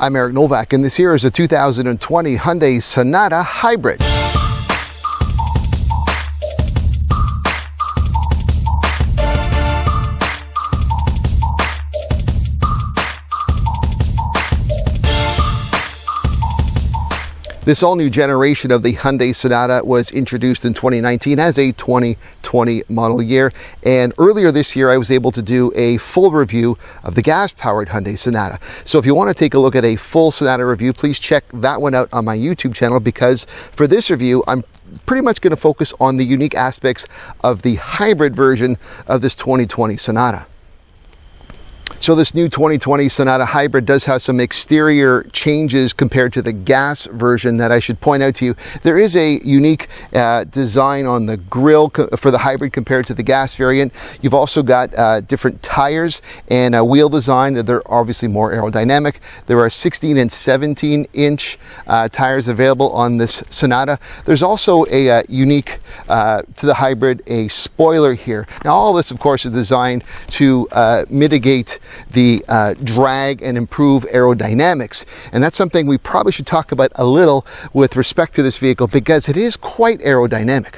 I'm Eric Novak, and this here is a 2020 Hyundai Sonata Hybrid. This all-new generation of the Hyundai Sonata was introduced in 2019 as a 2020 model year, and earlier this year I was able to do a full review of the gas-powered Hyundai Sonata. So if you want to take a look at a full Sonata review, please check that one out on my YouTube channel, because for this review I'm pretty much going to focus on the unique aspects of the hybrid version of this 2020 Sonata. So this new 2020 Sonata Hybrid does have some exterior changes compared to the gas version that I should point out to you. There is a unique design on the grille for the hybrid compared to the gas variant. You've also got different tires and a wheel design. They're obviously more aerodynamic. There are 16 and 17 inch tires available on this Sonata. There's also a unique to the hybrid, a spoiler here. Now all this of course is designed to mitigate the drag and improve aerodynamics, and that's something we probably should talk about a little with respect to this vehicle, because it is quite aerodynamic.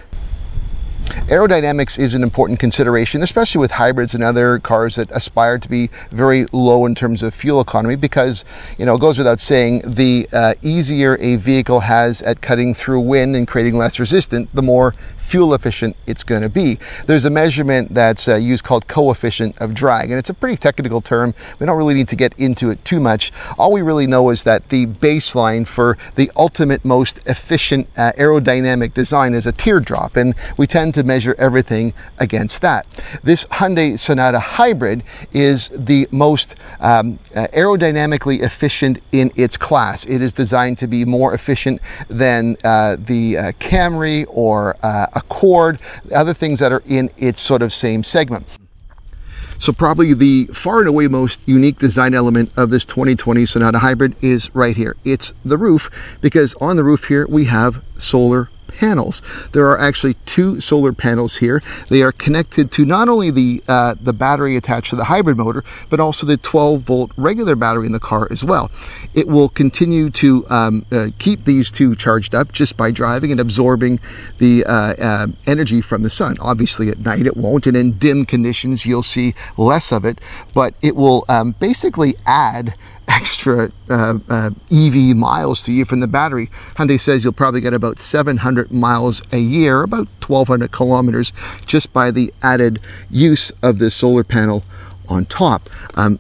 Aerodynamics is an important consideration, especially with hybrids and other cars that aspire to be very low in terms of fuel economy, because, you know, it goes without saying, the easier a vehicle has at cutting through wind and creating less resistance, the more fuel efficient it's going to be. There's a measurement that's used called coefficient of drag, and it's a pretty technical term. We don't really need to get into it too much. All we really know is that the baseline for the ultimate most efficient aerodynamic design is a teardrop, and we tend to measure everything against that. This Hyundai Sonata Hybrid is the most aerodynamically efficient in its class. It is designed to be more efficient than the Camry or Accord, other things that are in its sort of same segment. So probably the far and away most unique design element of this 2020 Sonata Hybrid is right here. It's the roof, because on the roof here we have solar panels. There are actually two solar panels here. They are connected to not only the battery attached to the hybrid motor, but also the 12-volt regular battery in the car as well. It will continue to keep these two charged up just by driving and absorbing the energy from the sun. Obviously at night it won't, and in dim conditions you'll see less of it, but it will basically add extra EV miles to you from the battery. Hyundai says you'll probably get about 700 miles a year, about 1,200 kilometers, just by the added use of this solar panel on top.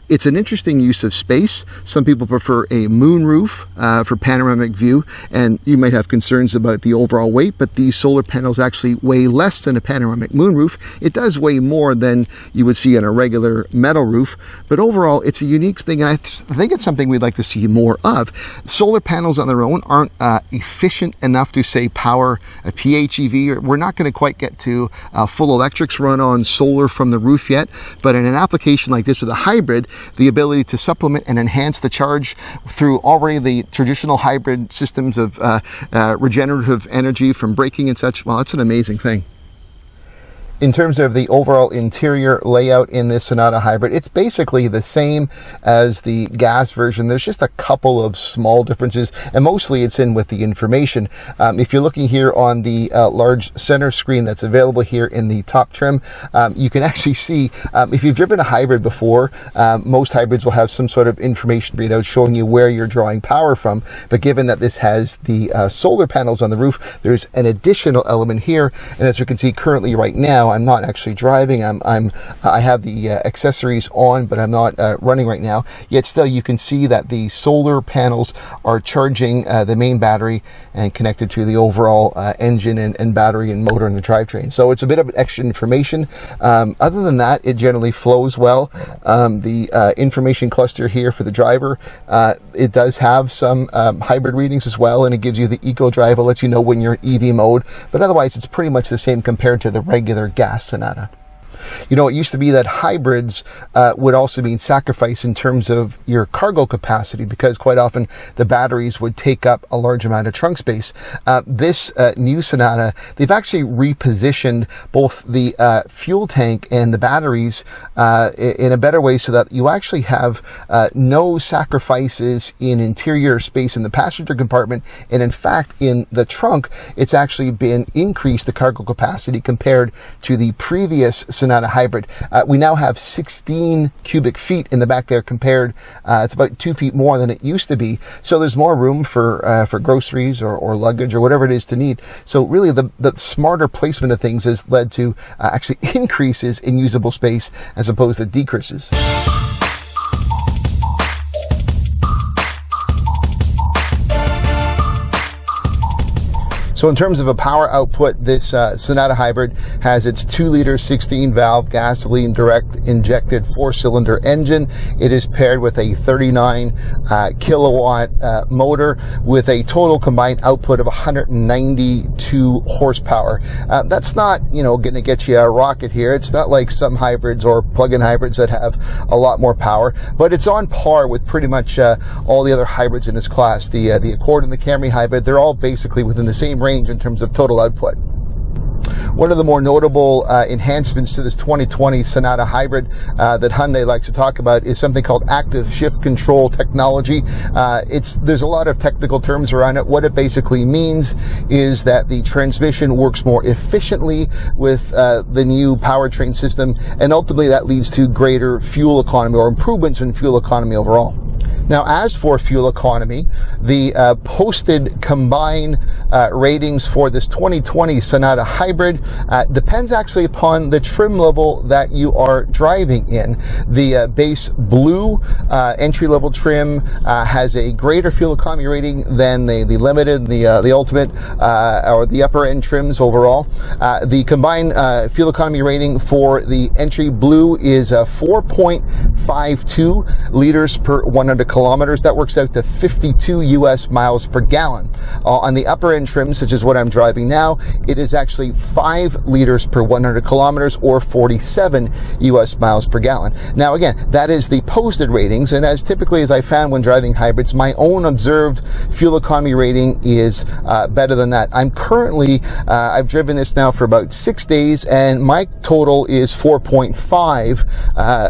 It's an interesting use of space. Some people prefer a moon roof for panoramic view, and you might have concerns about the overall weight, but these solar panels actually weigh less than a panoramic moon roof. It does weigh more than you would see on a regular metal roof, but overall it's a unique thing, and I think it's something we'd like to see more of. Solar panels on their own aren't efficient enough to, say, power a PHEV. We're not going to quite get to full electrics run on solar from the roof yet, but in an application like this with a hybrid, the ability to supplement and enhance the charge through already the traditional hybrid systems of regenerative energy from braking and such, well, it's an amazing thing. In terms of the overall interior layout in this Sonata Hybrid, it's basically the same as the gas version. There's just a couple of small differences, and mostly it's in with the information. If you're looking here on the large center screen that's available here in the top trim, you can actually see, if you've driven a hybrid before, most hybrids will have some sort of information readout showing you where you're drawing power from, but given that this has the solar panels on the roof, there's an additional element here, and as you can see currently right now, I'm not actually driving. I have the accessories on, but I'm not running right now. Yet still, you can see that the solar panels are charging the main battery and connected to the overall engine and battery and motor and the drivetrain. So it's a bit of extra information. Other than that, it generally flows well. The information cluster here for the driver, it does have some hybrid readings as well, and it gives you the eco drive. It lets you know when you're in EV mode, but otherwise it's pretty much the same compared to the regular gas Sonata. You know, it used to be that hybrids would also mean sacrifice in terms of your cargo capacity, because quite often the batteries would take up a large amount of trunk space. This new Sonata, they've actually repositioned both the fuel tank and the batteries in a better way, so that you actually have no sacrifices in interior space in the passenger compartment. And in fact, in the trunk, it's actually been increased, the cargo capacity, compared to the previous Sonata Hybrid. We now have 16 cubic feet in the back there, compared, it's about 2 feet more than it used to be. So there's more room for groceries or luggage or whatever it is to need. So really the smarter placement of things has led to actually increases in usable space as opposed to decreases. So in terms of a power output, this Sonata Hybrid has its 2-liter 16-valve gasoline direct injected 4-cylinder engine. It is paired with a 39 kilowatt motor with a total combined output of 192 horsepower. That's not, going to get you a rocket here. It's not like some hybrids or plug-in hybrids that have a lot more power, but it's on par with pretty much all the other hybrids in this class. The Accord and the Camry Hybrid, they're all basically within the same range in terms of total output. One of the more notable enhancements to this 2020 Sonata Hybrid that Hyundai likes to talk about is something called active shift control technology. There's a lot of technical terms around it. What it basically means is that the transmission works more efficiently with the new powertrain system, and ultimately that leads to greater fuel economy, or improvements in fuel economy overall. Now, as for fuel economy, the posted combined ratings for this 2020 Sonata Hybrid depends actually upon the trim level that you are driving in. The base blue entry-level trim has a greater fuel economy rating than the limited, the ultimate, or the upper-end trims overall. The combined fuel economy rating for the entry blue is 4.52 liters per 100 kilometers. That works out to 52 US miles per gallon. On the upper end trim, such as what I'm driving now, it is actually 5 liters per 100 kilometers, or 47 US miles per gallon. Now again, that is the posted ratings, and as typically as I found when driving hybrids, my own observed fuel economy rating is better than that. I'm currently, I've driven this now for about 6 days, and my total is 4.5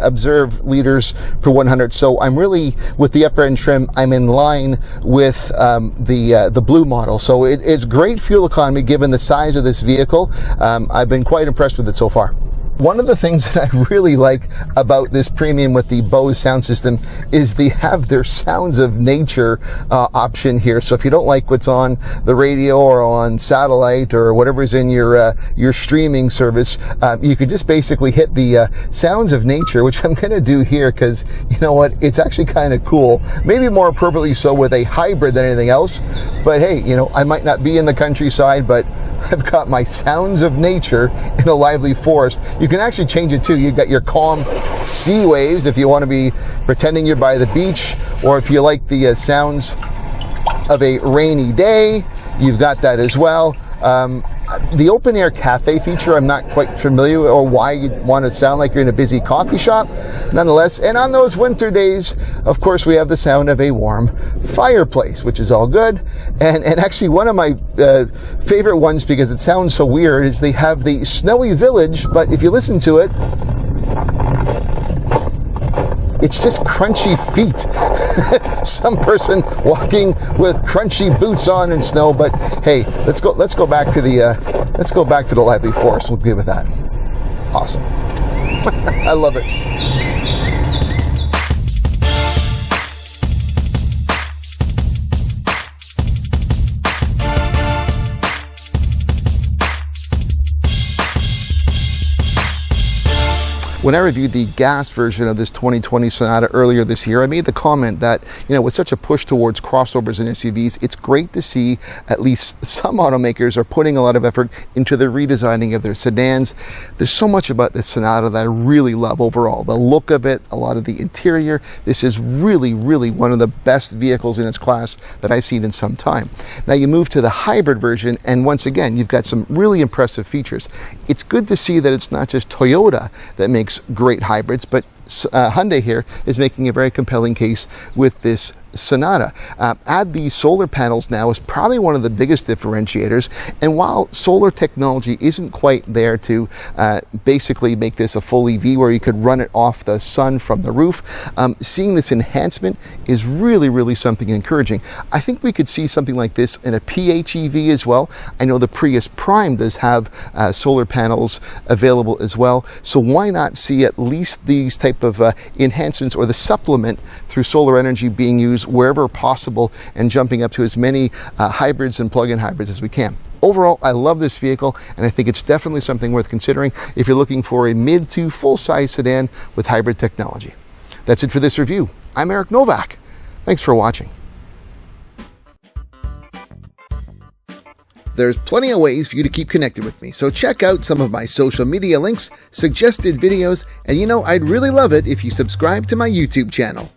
observed liters per 100. So I'm really, with the upper end trim, I'm in line with the blue model. So it's great fuel economy given the size of this vehicle. I've been quite impressed with it so far. One of the things that I really like about this premium with the Bose sound system is they have their sounds of nature option here. So if you don't like what's on the radio or on satellite or whatever's in your streaming service, you could just basically hit the sounds of nature, which I'm going to do here because, you know what, it's actually kind of cool. Maybe more appropriately so with a hybrid than anything else. But hey, I might not be in the countryside, but I've got my sounds of nature in a lively forest. You can actually change it too. You've got your calm sea waves if you want to be pretending you're by the beach, or if you like the sounds of a rainy day, you've got that as well. The open air cafe feature, I'm not quite familiar with, or why you'd want to sound like you're in a busy coffee shop. Nonetheless, and on those winter days, of course, we have the sound of a warm fireplace, which is all good. And actually, one of my favorite ones, because it sounds so weird, is they have the Snowy Village, but if you listen to it, it's just crunchy feet. Some person walking with crunchy boots on in snow. But hey, let's go back to the lively forest. We'll deal with that. Awesome. I love it. When I reviewed the gas version of this 2020 Sonata earlier this year, I made the comment that, with such a push towards crossovers and SUVs, it's great to see at least some automakers are putting a lot of effort into the redesigning of their sedans. There's so much about this Sonata that I really love overall. The look of it, a lot of the interior. This is really, really one of the best vehicles in its class that I've seen in some time. Now you move to the hybrid version, and once again, you've got some really impressive features. It's good to see that it's not just Toyota that makes great hybrids, but Hyundai here is making a very compelling case with this Sonata. Add these solar panels now is probably one of the biggest differentiators, and while solar technology isn't quite there to basically make this a full EV where you could run it off the sun from the roof, seeing this enhancement is really, really something encouraging. I think we could see something like this in a PHEV as well. I know the Prius Prime does have solar panels available as well, so why not see at least these type of enhancements or the supplement through solar energy being used wherever possible and jumping up to as many hybrids and plug-in hybrids as we can. Overall, I love this vehicle, and I think it's definitely something worth considering if you're looking for a mid to full-size sedan with hybrid technology. That's it for this review. I'm Eric Novak. Thanks for watching. There's plenty of ways for you to keep connected with me, so check out some of my social media links, suggested videos, and I'd really love it if you subscribe to my YouTube channel.